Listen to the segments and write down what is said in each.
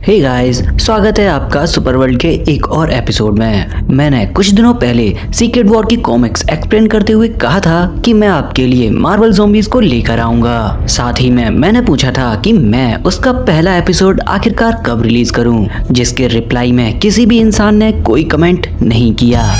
Hey guys, स्वागत है आपका सुपर वर्ल्ड के एक और एपिसोड में। मैंने कुछ दिनों पहले सीक्रेट वॉर की कॉमिक्स एक्सप्लेन करते हुए कहा था कि मैं आपके लिए मार्वल ज़ॉम्बीज़ को लेकर आऊंगा। साथ ही में मैंने पूछा था कि मैं उसका पहला एपिसोड आखिरकार कब रिलीज करूं, जिसके रिप्लाई में किसी भी इंसान ने कोई कमेंट नहीं किया।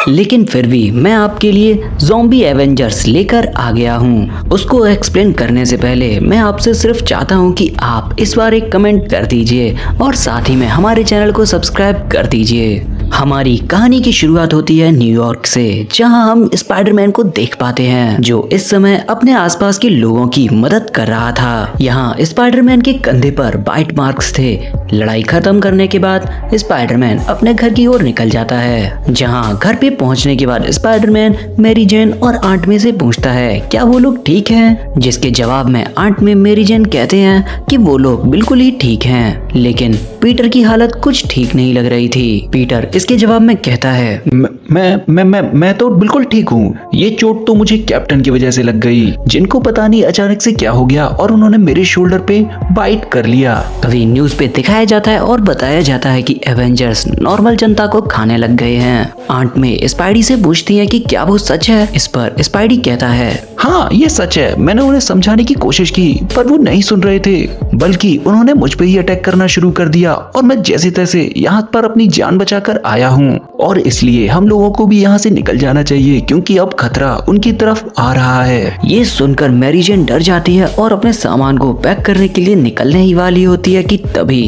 लेकिन फिर भी मैं आपके लिए ज़ॉम्बी एवेंजर्स लेकर आ गया हूँ। उसको एक्सप्लेन करने से पहले मैं आपसे सिर्फ चाहता हूँ कि आप इस बार एक कमेंट कर दीजिए और साथ ही में हमारे चैनल को सब्सक्राइब कर दीजिए। हमारी कहानी की शुरुआत होती है न्यूयॉर्क से, जहां हम स्पाइडरमैन को देख पाते हैं जो इस समय अपने आसपास के लोगों की मदद कर रहा था। यहाँ स्पाइडरमैन के कंधे पर बाइट मार्क्स थे। लड़ाई खत्म करने के बाद स्पाइडरमैन अपने घर की ओर निकल जाता है, जहां घर पे पहुंचने के बाद स्पाइडरमैन मैरी जेन और आंट में से पूछता है क्या वो लोग ठीक हैं, जिसके जवाब में आंट में मैरी जेन कहते हैं कि वो लोग बिल्कुल ही ठीक हैं, लेकिन पीटर की हालत कुछ ठीक नहीं लग रही थी। पीटर इसके जवाब में कहता है मैं तो बिल्कुल ठीक हूँ। ये चोट तो मुझे कैप्टन की वजह से लग गई, जिनको पता नहीं अचानक से क्या हो गया और उन्होंने मेरे शोल्डर पे बाइट कर लिया। अभी न्यूज पे दिखाया जाता है और बताया जाता है कि एवेंजर्स नॉर्मल जनता को खाने लग गए हैं। आंट में स्पाइडी से पूछती है कि क्या वो सच है। इस पर स्पाइडी कहता है हाँ ये सच है। मैंने उन्हें समझाने की कोशिश की पर वो नहीं सुन रहे थे, बल्कि उन्होंने मुझ पे ही अटैक करना शुरू कर दिया और मैं जैसे तैसे यहाँ पर अपनी जान बचाकर आया हूँ। और इसलिए हम लोगों को भी यहाँ से निकल जाना चाहिए क्योंकि अब खतरा उनकी तरफ आ रहा है। ये सुनकर मैरी जेन डर जाती है और अपने सामान को पैक करने के लिए निकलने ही वाली होती है कि तभी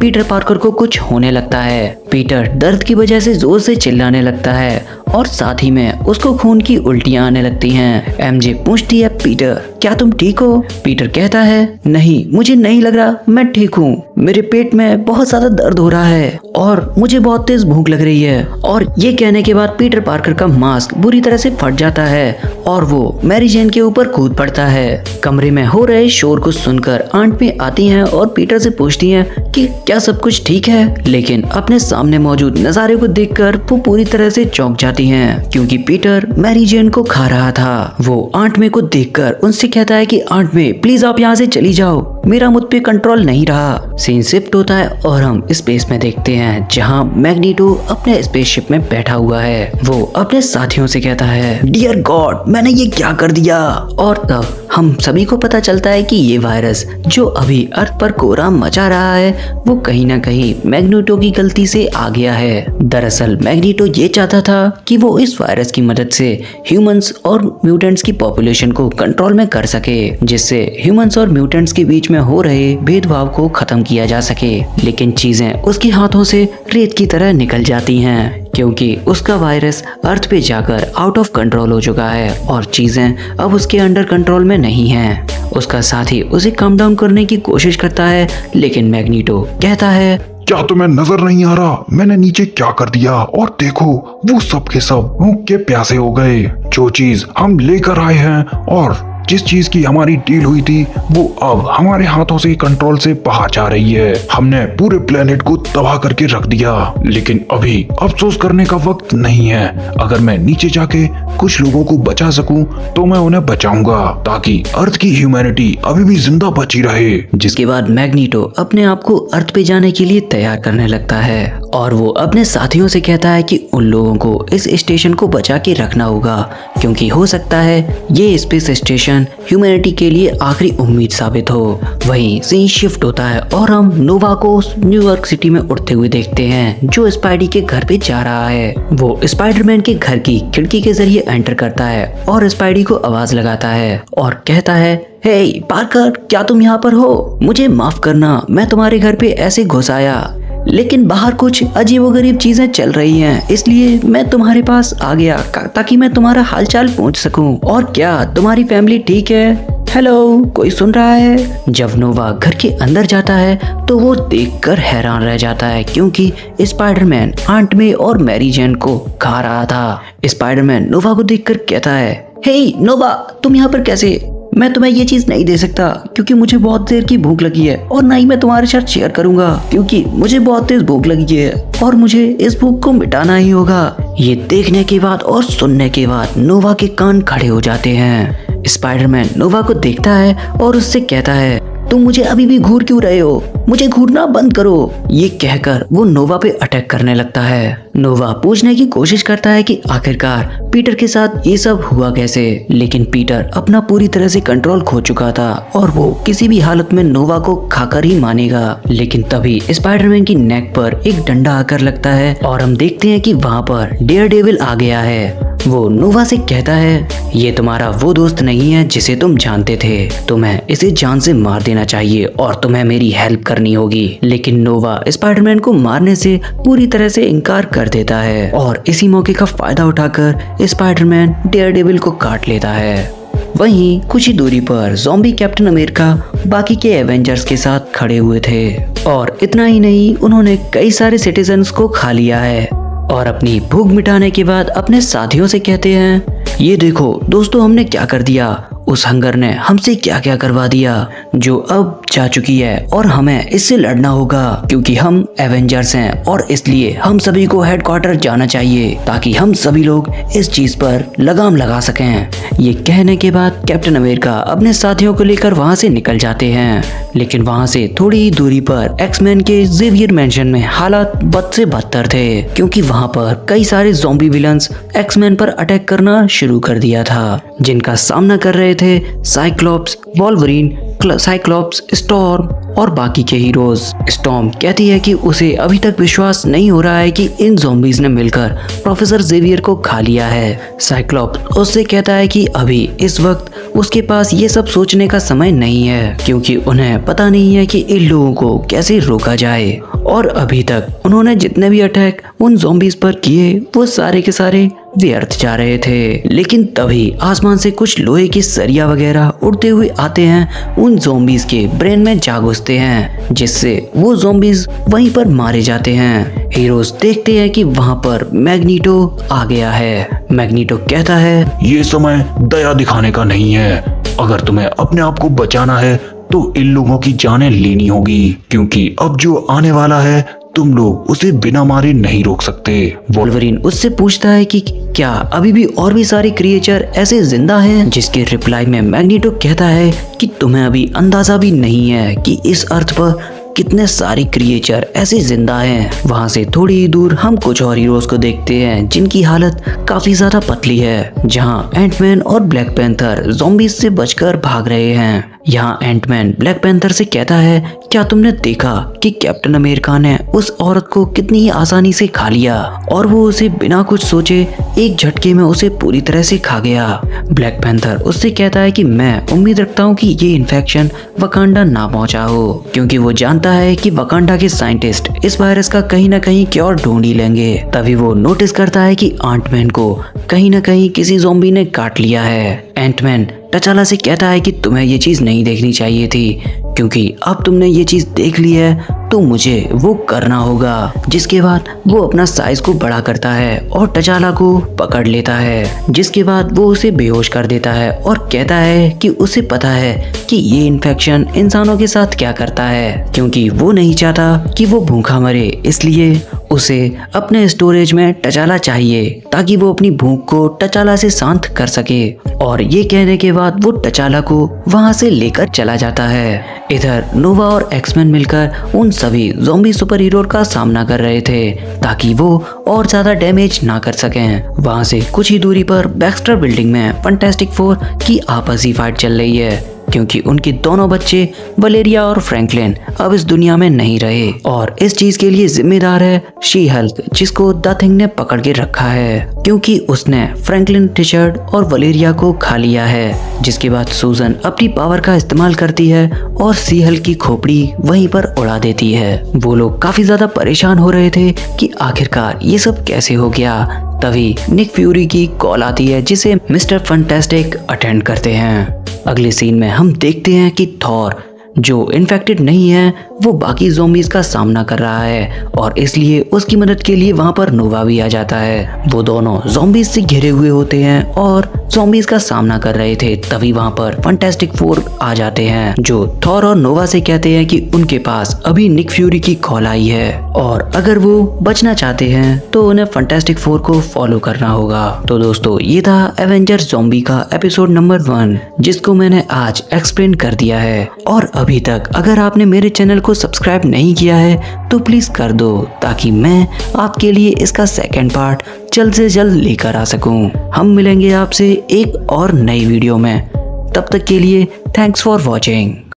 पीटर पार्कर को कुछ होने लगता है। पीटर दर्द की वजह से जोर से चिल्लाने लगता है और साथ ही में उसको खून की उल्टियां आने लगती हैं। एमजे पूछती है पीटर क्या तुम ठीक हो? पीटर कहता है नहीं, मुझे नहीं लग रहा मैं ठीक हूँ। मेरे पेट में बहुत ज्यादा दर्द हो रहा है और मुझे बहुत तेज भूख लग रही है। और ये कहने के बाद पीटर पार्कर का मास्क बुरी तरह से फट जाता है और वो मैरी जेन के ऊपर कूद पड़ता है। कमरे में हो रहे शोर को सुनकर आंट भी आती हैं और पीटर से पूछती हैं कि क्या सब कुछ ठीक है, लेकिन अपने सामने मौजूद नजारे को देखकर वो पूरी तरह से चौंक जाती हैं क्योंकि पीटर मैरी जेन को खा रहा था। वो आंट में को देखकर उनसे कहता है कि आंट में प्लीज आप यहाँ से चली जाओ, मेरा मुझ पे कंट्रोल नहीं रहा। सीन शिफ्ट होता है और हम स्पेस में देखते हैं जहाँ मैग्नीटो अपने स्पेसशिप में बैठा हुआ है। वो अपने साथियों से कहता है डियर गॉड मैंने ये क्या कर दिया। और तब हम सभी को पता चलता है कि ये वायरस जो अभी अर्थ पर कोहराम मचा रहा है वो कहीं ना कहीं मैग्नीटो की गलती से आ गया है। दरअसल मैग्नीटो ये चाहता था कि वो इस वायरस की मदद से ह्यूमंस और म्यूटेंट्स की पॉपुलेशन को कंट्रोल में कर सके, जिससे ह्यूमंस और म्यूटेंट्स के बीच में हो रहे भेदभाव को खत्म किया जा सके। लेकिन चीजें उसके हाथों से रेत की तरह निकल जाती हैं क्योंकि उसका वायरस अर्थ पे जाकर आउट ऑफ कंट्रोल हो चुका है और चीजें अब उसके अंडर कंट्रोल में नहीं हैं। उसका साथी उसे काम डाउन करने की कोशिश करता है, लेकिन मैग्नीटो कहता है क्या तुम्हें नजर नहीं आ रहा मैंने नीचे क्या कर दिया? और देखो वो सब के सब भूख के प्यासे हो गए। जो चीज हम लेकर आए हैं और जिस चीज की हमारी डील हुई थी वो अब हमारे हाथों से कंट्रोल से बाहर जा रही है। हमने पूरे प्लेनेट को तबाह करके रख दिया, लेकिन अभी अफसोस करने का वक्त नहीं है। अगर मैं नीचे जाके कुछ लोगों को बचा सकूं तो मैं उन्हें बचाऊंगा ताकि अर्थ की ह्यूमैनिटी अभी भी जिंदा बची रहे। जिसके बाद मैग्नीटो अपने आप को अर्थ पे जाने के लिए तैयार करने लगता है और वो अपने साथियों से कहता है कि उन लोगों को इस स्टेशन को बचा के रखना होगा क्योंकि हो सकता है ये स्पेस स्टेशन ह्यूमैनिटी के लिए आखिरी उम्मीद साबित हो। वहीं सीन शिफ्ट होता है और हम नोवा को न्यूयॉर्क सिटी में उड़ते हुए देखते हैं जो स्पाइडी के घर पे जा रहा है। वो स्पाइडरमैन के घर की खिड़की के जरिए एंटर करता है और स्पाइडी को आवाज लगाता है और कहता है हे पार्कर क्या तुम यहाँ पर हो? मुझे माफ करना मैं तुम्हारे घर पे ऐसे घुस आया, लेकिन बाहर कुछ अजीबोगरीब चीजें चल रही हैं, इसलिए मैं तुम्हारे पास आ गया ताकि मैं तुम्हारा हालचाल पूछ सकूं। और क्या तुम्हारी फैमिली ठीक है? हेलो कोई सुन रहा है? जब नोवा घर के अंदर जाता है तो वो देखकर हैरान रह जाता है क्योंकि स्पाइडरमैन आंट में और मैरी जेन को खा रहा था। स्पाइडरमैन नोवा को देखकर कहता है हे नोवा तुम यहाँ पर कैसे? मैं तुम्हें ये चीज नहीं दे सकता क्योंकि मुझे बहुत देर की भूख लगी है और ना ही मैं तुम्हारे साथ शेयर करूंगा क्योंकि मुझे बहुत तेज भूख लगी है और मुझे इस भूख को मिटाना ही होगा। ये देखने के बाद और सुनने के बाद नोवा के कान खड़े हो जाते हैं। स्पाइडरमैन नोवा को देखता है और उससे कहता है, तुम मुझे अभी भी घूर क्यों रहे हो, मुझे घूरना बंद करो। ये कहकर वो नोवा पे अटैक करने लगता है। नोवा पूछने की कोशिश करता है कि आखिरकार पीटर के साथ ये सब हुआ कैसे, लेकिन पीटर अपना पूरी तरह से कंट्रोल खो चुका था और वो किसी भी हालत में नोवा को खाकर ही मानेगा। लेकिन तभी स्पाइडरमैन की नेक पर एक डंडा आकर लगता है और हम देखते हैं कि वहाँ पर डेयरडेविल आ गया है। वो नोवा से कहता है, ये तुम्हारा वो दोस्त नहीं है जिसे तुम जानते थे, तुम्हें इसे जान से मार देना चाहिए और तुम्हें मेरी हेल्प करनी होगी। लेकिन नोवा स्पाइडरमैन को मारने से पूरी तरह से इनकार कर देता है और इसी मौके का फायदा उठाकर स्पाइडरमैन डेयरडेविल को काट लेता है। वहीं कुछ ही दूरी पर ज़ॉम्बी कैप्टन अमेरिका बाकी के एवेंजर्स के साथ खड़े हुए थे और इतना ही नहीं, उन्होंने कई सारे सिटीजन्स को खा लिया है और अपनी भूख मिटाने के बाद अपने साथियों से कहते हैं, ये देखो दोस्तों, हमने क्या कर दिया, उस हंगर ने हमसे क्या क्या करवा दिया जो अब जा चुकी है और हमें इससे लड़ना होगा क्योंकि हम एवेंजर्स हैं और इसलिए हम सभी को हेडक्वार्टर जाना चाहिए ताकि हम सभी लोग इस चीज पर लगाम लगा सकें। ये कहने के बाद कैप्टन अमेरिका अपने साथियों को लेकर वहां से निकल जाते हैं, लेकिन वहां से थोड़ी ही दूरी पर एक्समैन के ज़ेवियर मैंशन में हालात बद से बदतर थे क्योंकि वहां पर कई सारे ज़ॉम्बी विलन्स एक्समैन पर अटैक करना शुरू कर दिया था, जिनका सामना कर रहे थे साइक्लोप्स, वोल्वरीन, साइक्लोप्स, स्टॉर्म और बाकी के हीरोज। स्टॉर्म कहती है कि उसे अभी तक विश्वास नहीं हो रहा है कि इन ज़ॉम्बीज ने मिलकर प्रोफेसर ज़ेवियर को खा लिया है। साइक्लोप्स उससे कहता है कि अभी इस वक्त उसके पास ये सब सोचने का समय नहीं है क्योंकि उन्हें पता नहीं है कि इन लोगों को कैसे रोका जाए और अभी तक उन्होंने जितने भी अटैक उन ज़ॉम्बीज पर किए वो सारे के सारे व्यर्थ जा रहे थे। लेकिन तभी आसमान से कुछ लोहे की सरिया वगैरह उड़ते हुए आते हैं, उन ज़ॉम्बीज के ब्रेन में जा घुसते हैं जिससे वो ज़ॉम्बीज वहीं पर मारे जाते हैं। हीरोज देखते हैं कि वहां पर मैग्नीटो आ गया है। मैग्नीटो कहता है, ये समय दया दिखाने का नहीं है, अगर तुम्हें अपने आप को बचाना है तो इन लोगों की जानें लेनी होगी क्योंकि अब जो आने वाला है तुम लोग उसे बिना मारे नहीं रोक सकते। वोल्वरीन उससे पूछता है कि क्या अभी भी और भी सारे क्रिएचर ऐसे जिंदा हैं, जिसके रिप्लाई में मैग्नीटो कहता है कि तुम्हें अभी अंदाजा भी नहीं है कि इस अर्थ पर कितने सारे क्रिएचर ऐसे जिंदा हैं। वहां से थोड़ी ही दूर हम कुछ और हीरोज को देखते हैं जिनकी हालत काफी ज्यादा पतली है, जहां एंटमैन और ब्लैक पैंथर ज़ॉम्बीज से बचकर भाग रहे हैं। यहाँ एंटमैन ब्लैक पैंथर से कहता है, क्या तुमने देखा कि कैप्टन अमेरिका ने उस औरत को कितनी ही आसानी से खा लिया और वो उसे बिना कुछ सोचे एक झटके में उसे पूरी तरह से खा गया। ब्लैक पैंथर उससे कहता है कि मैं उम्मीद रखता हूँ कि ये इन्फेक्शन वकांडा ना पहुंचा हो क्योंकि वो जानता है कि वकांडा के साइंटिस्ट इस वायरस का कहीं ना कहीं क्योर ढूंढ ही लेंगे। तभी वो नोटिस करता है कि आंटमैन को कहीं ना कहीं किसी ज़ॉम्बी ने काट लिया है। एंटमैन टचाला से कहता है कि तुम्हें ये चीज नहीं देखनी चाहिए थी क्योंकि अब तुमने ये चीज देख ली है तो मुझे वो करना होगा। जिसके बाद वो अपना साइज को बड़ा करता है और टचाला को पकड़ लेता है, जिसके बाद वो उसे बेहोश कर देता है और कहता है कि उसे पता है कि ये इन्फेक्शन इंसानों के साथ क्या करता है क्योंकि वो नहीं चाहता कि वो भूखा मरे, इसलिए उसे अपने स्टोरेज में टचाला चाहिए ताकि वो अपनी भूख को टचाला से शांत कर सके। और ये कहने के बाद वो टचाला को वहां से लेकर चला जाता है। इधर नोवा और एक्समैन मिलकर उन सभी ज़ॉम्बी सुपर हीरो का सामना कर रहे थे ताकि वो और ज्यादा डैमेज ना कर सकें। वहां से कुछ ही दूरी पर बैक्स्टर बिल्डिंग में फैंटास्टिक फोर की आपसी फाइट चल रही है क्योंकि उनके दोनों बच्चे वलेरिया और फ्रैंकलिन अब इस दुनिया में नहीं रहे और इस चीज के लिए जिम्मेदार है शी हल्क, जिसको द थिंग ने पकड़ के रखा है क्योंकि उसने फ्रैंकलिन, रिचर्ड और वलेरिया को खा लिया है। जिसके बाद सूजन अपनी पावर का इस्तेमाल करती है और शी हल्क की खोपड़ी वहीं पर उड़ा देती है। वो लोग काफी ज्यादा परेशान हो रहे थे कि आखिरकार ये सब कैसे हो गया। तभी निक फ्यूरी की कॉल आती है जिसे मिस्टर फैंटास्टिक अटेंड करते हैं। अगले सीन में हम देखते हैं कि थॉर जो इन्फेक्टेड नहीं है वो बाकी ज़ॉम्बीज का सामना कर रहा है और इसलिए उसकी मदद के लिए वहां पर नोवा भी आ जाता है। वो दोनों ज़ॉम्बीज से घिरे हुए होते हैं और ज़ॉम्बीज का सामना कर रहे थे, तभी वहां पर फैंटास्टिक फोर आ जाते हैं जो थॉर और नोवा से कहते हैं कि उनके पास अभी निक फ्यूरी की कॉल आई है और अगर वो बचना चाहते हैं तो उन्हें फैंटास्टिक फोर को फॉलो करना होगा। तो दोस्तों ये था एवेंजर्स ज़ॉम्बी का एपिसोड नंबर 1 जिसको मैंने आज एक्सप्लेन कर दिया है। और अभी तक अगर आपने मेरे चैनल को सब्सक्राइब नहीं किया है तो प्लीज कर दो ताकि मैं आपके लिए इसका सेकंड पार्ट जल्द से जल्द लेकर आ सकूं। हम मिलेंगे आपसे एक और नई वीडियो में, तब तक के लिए थैंक्स फॉर वॉचिंग।